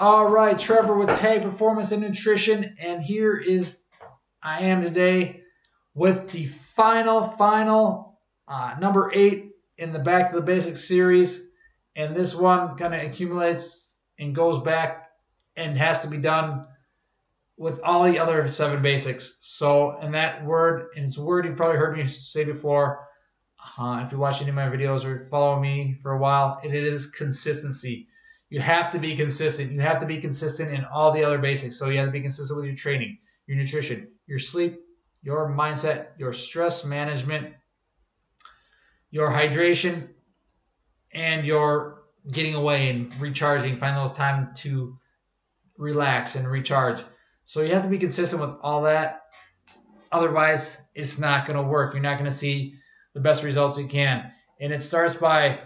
All right, Trevor with Tag Performance and Nutrition, and here is I am today with the final number 8 in the Back to the Basics series, and this one kind of accumulates and goes back and has to be done with all the other 7 basics. So, and that word, and it's a word you've probably heard me say before, if you watch any of my videos or follow me for a while, it is consistency. You have to be consistent. You have to be consistent in all the other basics. So you have to be consistent with your training, your nutrition, your sleep, your mindset, your stress management, your hydration, and your getting away and recharging. Find those time to relax and recharge. So you have to be consistent with all that. Otherwise, it's not going to work. You're not going to see the best results you can. And it starts by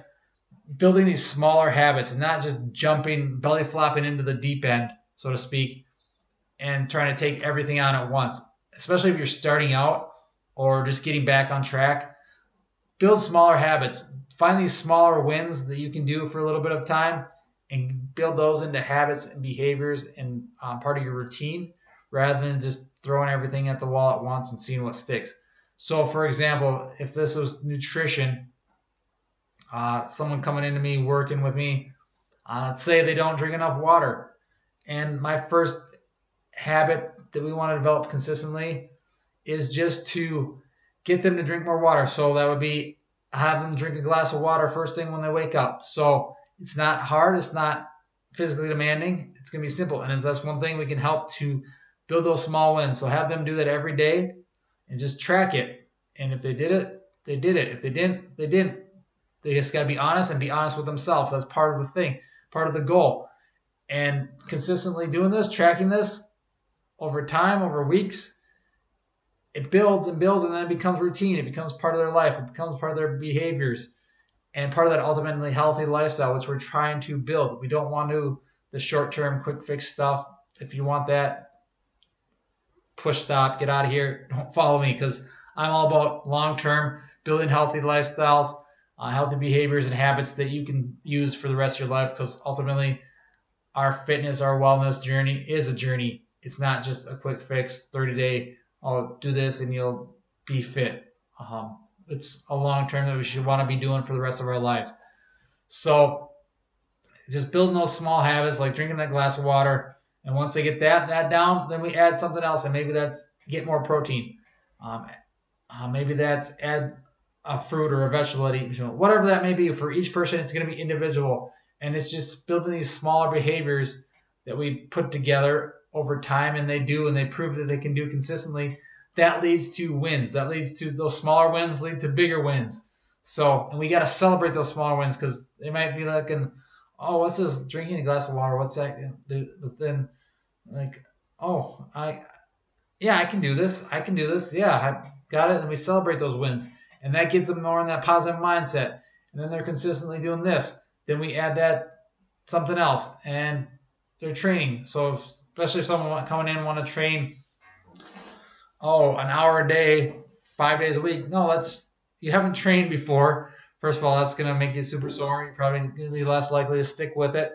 building these smaller habits and not just jumping, belly flopping into the deep end, so to speak, and trying to take everything on at once, especially if you're starting out or just getting back on track. Build smaller habits. Find these smaller wins that you can do for a little bit of time and build those into habits and behaviors and part of your routine rather than just throwing everything at the wall at once and seeing what sticks. So, for example, if this was nutrition, someone coming into me, working with me, let's say they don't drink enough water. And my first habit that we want to develop consistently is just to get them to drink more water. So that would be have them drink a glass of water first thing when they wake up. So it's not hard. It's not physically demanding. It's going to be simple. And that's one thing we can help to build those small wins. So have them do that every day and just track it. And if they did it, they did it. If they didn't, they didn't. They just got to be honest and be honest with themselves. That's part of the thing, part of the goal. And consistently doing this, tracking this over time, over weeks, it builds and builds, and then it becomes routine. It becomes part of their life. It becomes part of their behaviors and part of that ultimately healthy lifestyle, which we're trying to build. We don't want the short-term, quick fix stuff. If you want that, push stop, get out of here. Don't follow me because I'm all about long-term, building healthy lifestyles, healthy behaviors and habits that you can use for the rest of your life, because ultimately our fitness, our wellness journey is a journey. It's not just a quick fix, 30-day, oh, do this and you'll be fit. It's a long-term that we should want to be doing for the rest of our lives. So just building those small habits like drinking that glass of water. And once they get that down, then we add something else. And maybe that's get more protein. Maybe that's add a fruit or a vegetable that eat, whatever that may be. For each person, it's going to be individual. And it's just building these smaller behaviors that we put together over time, and they do, and they prove that they can do consistently. That leads to wins. That leads to those smaller wins lead to bigger wins. So, and we got to celebrate those smaller wins, because they might be like, oh, what's this? Drinking a glass of water. What's that? But then, like, oh, I can do this. I can do this. Yeah, I got it. And we celebrate those wins. And that gets them more in that positive mindset. And then they're consistently doing this. Then we add that something else. And they're training. So especially if someone coming in want to train, an hour a day, 5 days a week. No, you haven't trained before. First of all, that's going to make you super sore. You're probably going to be less likely to stick with it.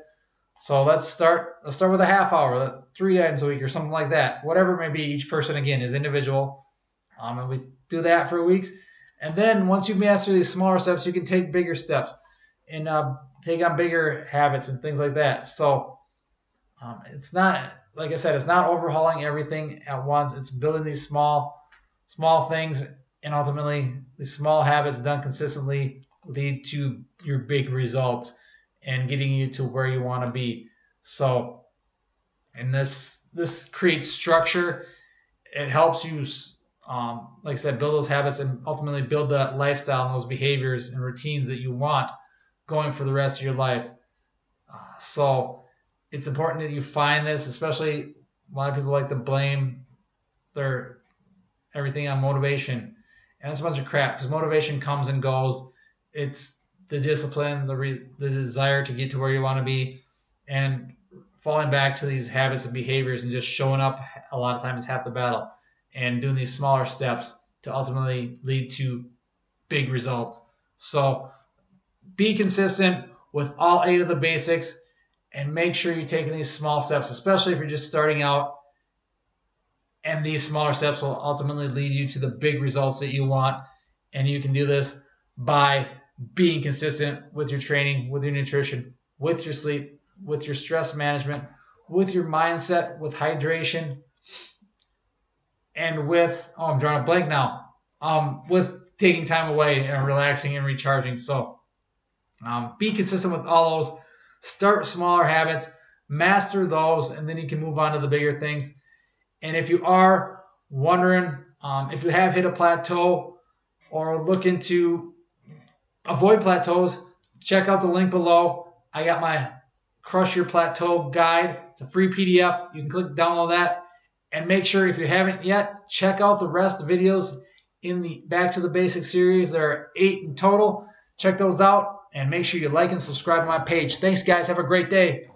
So let's start with a half hour, 3 times a week or something like that. Whatever it may be, each person, again, is individual. And we do that for weeks. And then once you master these smaller steps, you can take bigger steps and take on bigger habits and things like that. So it's not, like I said, it's not overhauling everything at once. It's building these small things, and ultimately these small habits done consistently lead to your big results and getting you to where you want to be. So, and this creates structure. It helps you, like I said, build those habits and ultimately build that lifestyle and those behaviors and routines that you want going for the rest of your life. So it's important that you find this, especially a lot of people like to blame their everything on motivation. And it's a bunch of crap, because motivation comes and goes. It's the discipline, the desire to get to where you want to be, and falling back to these habits and behaviors and just showing up a lot of times is half the battle, and doing these smaller steps to ultimately lead to big results. So be consistent with all 8 of the basics, and make sure you're taking these small steps, especially if you're just starting out. And these smaller steps will ultimately lead you to the big results that you want. And you can do this by being consistent with your training, with your nutrition, with your sleep, with your stress management, with your mindset, with hydration, and with, I'm drawing a blank now, with taking time away and relaxing and recharging. So be consistent with all those. Start smaller habits, master those, and then you can move on to the bigger things. And if you are wondering if you have hit a plateau or looking to avoid plateaus, check out the link below. I got my Crush Your Plateau guide. It's a free PDF. You can click download that. And make sure, if you haven't yet, check out the rest of the videos in the Back to the Basics series. There are 8 in total. Check those out and make sure you like and subscribe to my page. Thanks, guys. Have a great day.